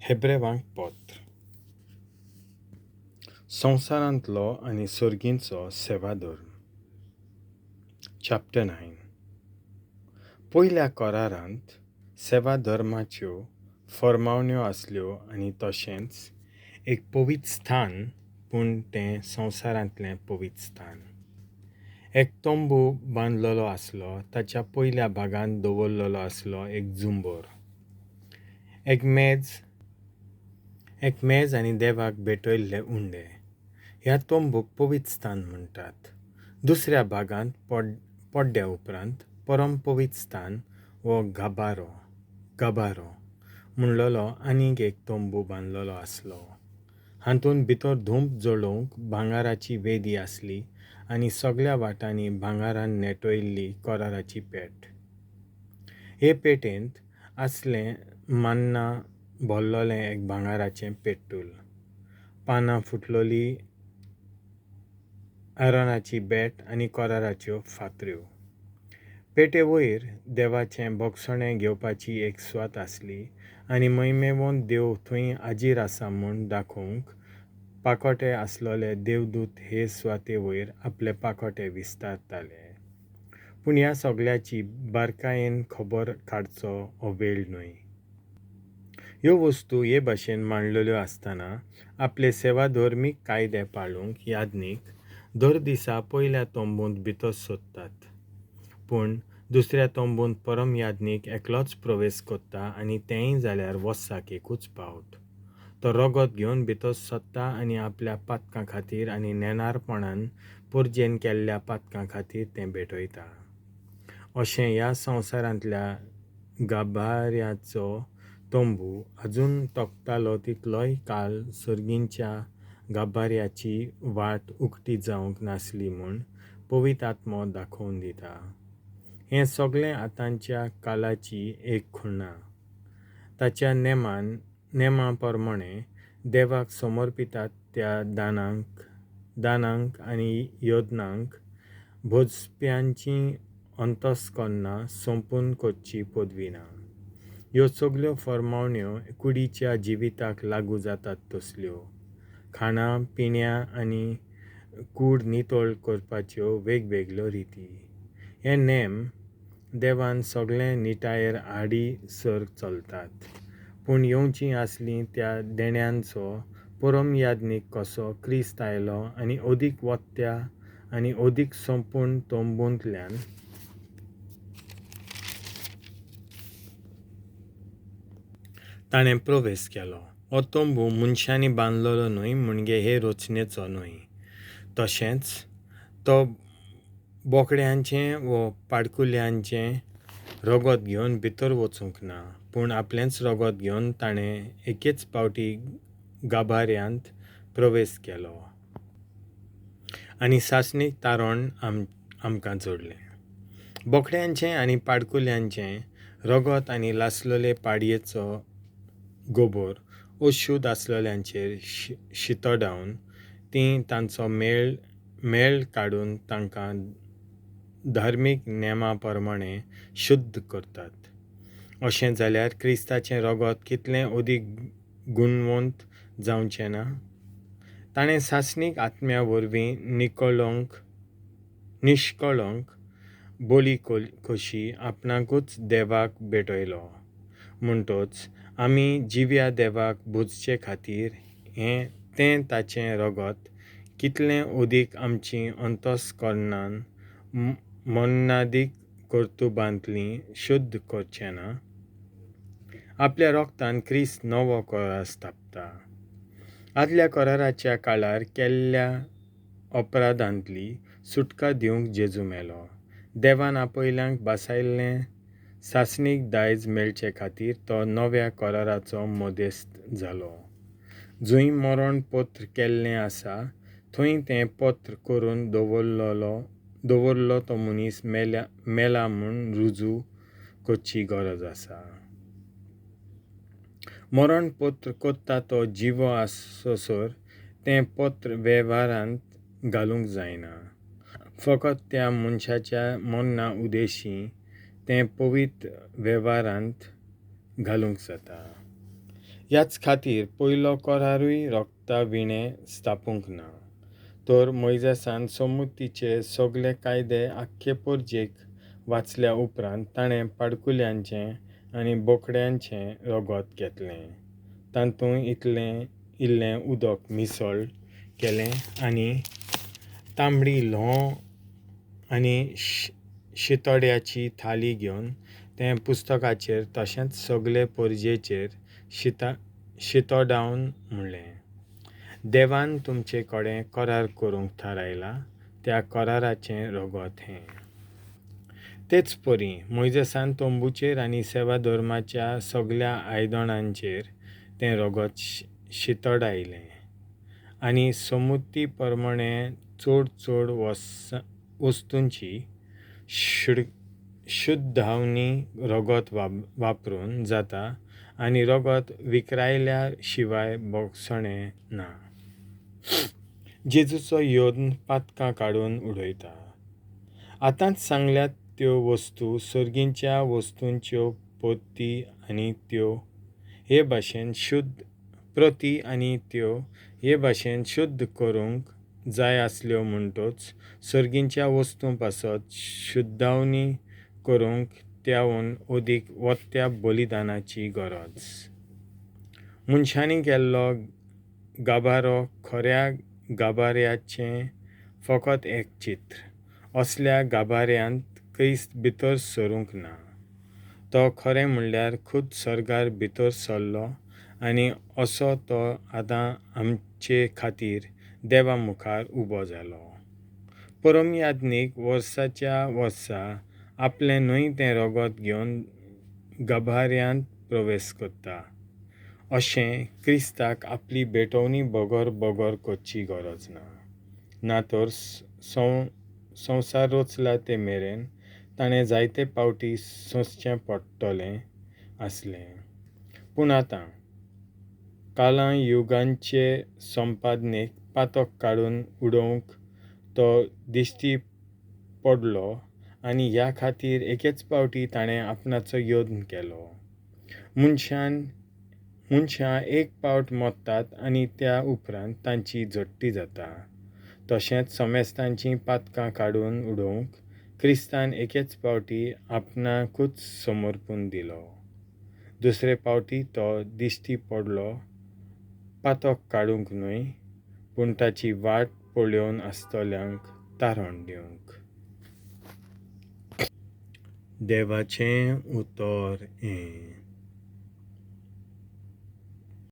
हेब्रेवांक पत्र संवसारांतलो आनी सर्गींचो सेवादोर. चॅप्टर 9. पयल्या करारांत सेवा धर्माच्यो फर्मावण्यो आसल्यो आनी तशेंच एक पवित्र स्थान, पूण तें संवसारांतलें पवित्र स्थान. एक तोंबू बांदलेलो आसलो, ताच्या पयल्या भागांत दवरलेलो आसलो एक जुंबोर, एक मेज आनी देवाक भेटयल्ले उंडे. ह्या तोंबूक पवित्र स्थान म्हणटात. दुसऱ्या भागांत पड्ड्या उपरांत परम पवित्र स्थान वो गाभारो म्हणलेलो आनीक एक तोंबू बांदलेलो आसलो. हातूंत भितर धूप जळोवंक भांगाराची वेदी आसली आनी सगळ्या वाटांनी भांगारान नेटयल्ली कराराची पेट. हे पेटेंत आसलें मान्ना भरलोलें एक भांगाराचें पेट्टूल, पानां फुटलोली आरोनाची बेट आनी कराराच्यो फातऱ्यो. पेटे वयर देवाचें भोगसणें घेवपाची एक सुवात आसली आनी महिमेवंत देव थंय आजीर आसा म्हूण दाखोवंक पाकोटे आसलोले देवदूत हे सुवाते वयर आपले पाकोटे विस्तारताले. पूण ह्या सगळ्याची बारकायेन खबर काडचो हो वेळ न्हय. ह्यो वस्तू हे भाशेन मांडलेल्यो आसतना आपले सेवाधर्मीक कायदे पाळूंक याज्ञीक दर दिसा पयल्या तोंबूंत भितर सोदतात. पूण दुसऱ्या तोंबूंत परम याज्ञीक एकलोच प्रवेश करता आनी तेंय जाल्यार वर्साक एकूच फावट. तो रगत घेवन भितर सोदता आनी आपल्या पातकां खातीर आनी नेनारपणान पुर्जेन केल्ल्या पातकां खातीर तें भेटयता. अशें ह्या संवसारांतल्या गाभाऱ्याचो तोंबू आजून तोखतालो तितलोय काळ सर्गींच्या गाभाऱ्याची वाट उक्ती जावंक नासली म्हूण पवित्र आत्मो दाखोवन दिता. हें सगळें आतांच्या काळाची एक खुणा. ताच्या नेमा प्रमाणें देवाक समर्पितात त्या दानांक आनी यज्ञांक भोजप्यांची अंतस्करणां संपून करची पदवी ना. ह्यो सगळ्यो फर्मावण्यो कुडीच्या जिविताक लागू जातात तसल्यो. खाणां पिण्यां आनी कूड नितळ करपाच्यो वेगवेगळ्यो रिती. हे नेम देवान सगळें निटायेर हाडी सर चलतात. पूण येवचीं आसलीं त्या देण्यांचो परम याज्ञीक कसो क्रिस्त आयलो आनी अदीक वत्त्या आनी अदीक संपूर्ण तोंबूंतल्यान ताणें प्रवेश केलो. हो तोंबू मनशांनी बांदलेलो न्हय म्हणजे हे रचनेचो न्हय. तशेंच तो बोकड्यांचें वा पाडकुल्यांचें रगत घेवन भितर वचूंक ना. पूण आपलेंच रगत घेवन ताणें एकेच फावटी गाभाऱ्यांत प्रवेश केलो आनी सासणीक तारण आमकां जोडलें. बोकड्यांचें आनी पाडकुल्यांचें रगत आनी लासलेले पाडयेचो गोबोर अशुध्द आसलेल्यांचेर शितोडावन तीं तांचो मेळ काडून तांकां धार्मीक नेमा प्रमाणें शुध्द करतात. अशें जाल्यार क्रिस्ताचें रगत कितलें अदीक गुणवंत जावचें ना. ताणें सासणीक आत्म्या वरवीं निश्कळंक बळी कशी आपणाकूच देवाक भेटयलो. म्हणटच आमी जिव्या देवाक भुजचे खातीर तें ताचें रगत कितलें अदीक आमची अंतस्करणां मन्नादीक कर्तुबांतलीं शुध्द करचें ना. आपल्या रोगतान क्रिस्त नवो करार स्थापता. आदल्या कराराच्या काळार केल्ल्या अपराधांतली सुटका दिवंक जेजू मेलो. देवान आपयल्यांक बासायल्लें सासणीक दायज मेळचे खातीर तो नव्या कराराचो मोदेस्त जालो. जंय मरण पत्र केल्लें आसा थंय तें पत्र करून दवरलो तो मनीस मेला म्हूण रुजू करची गरज आसा. मरण पत्र कोत्ता तो जिवो आससर तें पत्र वेव्हारांत घालूंक जायना. फकत त्या मनशाच्या मरणा उद्देशीं तें पवित्र वेव्हारांत घालूंक जाता. ह्याच खातीर पयलो करारूय रोगता विणें स्थापूंक ना. तर मोइजेसान समृद्धीचे सगळे कायदे आख्खे पोरजेक वाचल्या उपरांत ताणें पाडकुल्यांचें आनी बोकड्यांचें रगत घेतलें. तातूंत इल्लें उदक मिसळ केलें आनी तांबडी ल्होव आनी शितोड्याची थाली घेवन तें पुस्तकाचेर तशेंच सगळे पोरजेचेर शितोडावन म्हणलें, देवान तुमचे कडेन करार करूंक थारायला, त्या कराराचें रगत हें. तेच परी मोइजेसान तोंबूचेर आनी सेवा धर्माच्या सगळ्या आयदनांचेर तें रगत शितोडायलें आनी समृद्धी प्रमाणें चड वस्तूंची शुध्दावणी रगत वापरून जाता आनी रगत विखरायल्या शिवाय बोगसणें ना. जेजूचो योद्न पातकां काडून उडयता. आतांच सांगल्यात त्यो वस्तू सर्गींच्या वस्तूंच्यो प्रती आनी त्यो हे भाशेन शुद्ध करूंक जाय आसल्यो म्हणटच सर्गींच्या वस्तूं पासत शुध्दावणी करूंक त्याहून ओदीक वत्त्या बलिदानाची गरज. मनशांनी केल्लो गाभारो खऱ्या गाभाऱ्याचें फकत एक चित्र. असल्या गाभाऱ्यांत क्रिस्त भितर सरूंक ना. तो खरें म्हणल्यार खूद सर्गार भितर सरलो आनी असो तो आतां आमचे खातीर देवा मुखार उबो जालो. परमयाज्ञीक वर्साच्या वर्सा आपलें न्हय रगत घेवन गाभाऱ्यांत प्रवेश करता. अशें क्रिस्ताक आपली भेटवणी बोगोर करची गरज ना तर संवसार रचला ते मेरेन ताणें जायते पावटी सोंसचें पडटलें आसलें. पूण आतां काळां युगांचे संपादनेक पातक काडून उडोवंक तो दिश्टी पडलो आनी ह्या खातीर एकेच पावटी ताणें आपणाचो योद्न केलो. मनशां एक पावट मरतात आनी त्या उपरांत तांची झडटी जाता. तशेंच समेस्तांचीं पातकां काडून उडोवंक क्रिस्तान एकेच पावटी आपणाकूच समर्पून दिलो. दुसरे पावटी तो दिश्टी पडलो पातक काडूंक न्हय, पूण ताची वाट पळोवन आसतल्यांक तारण दिवंक. देवाचें उतर हें.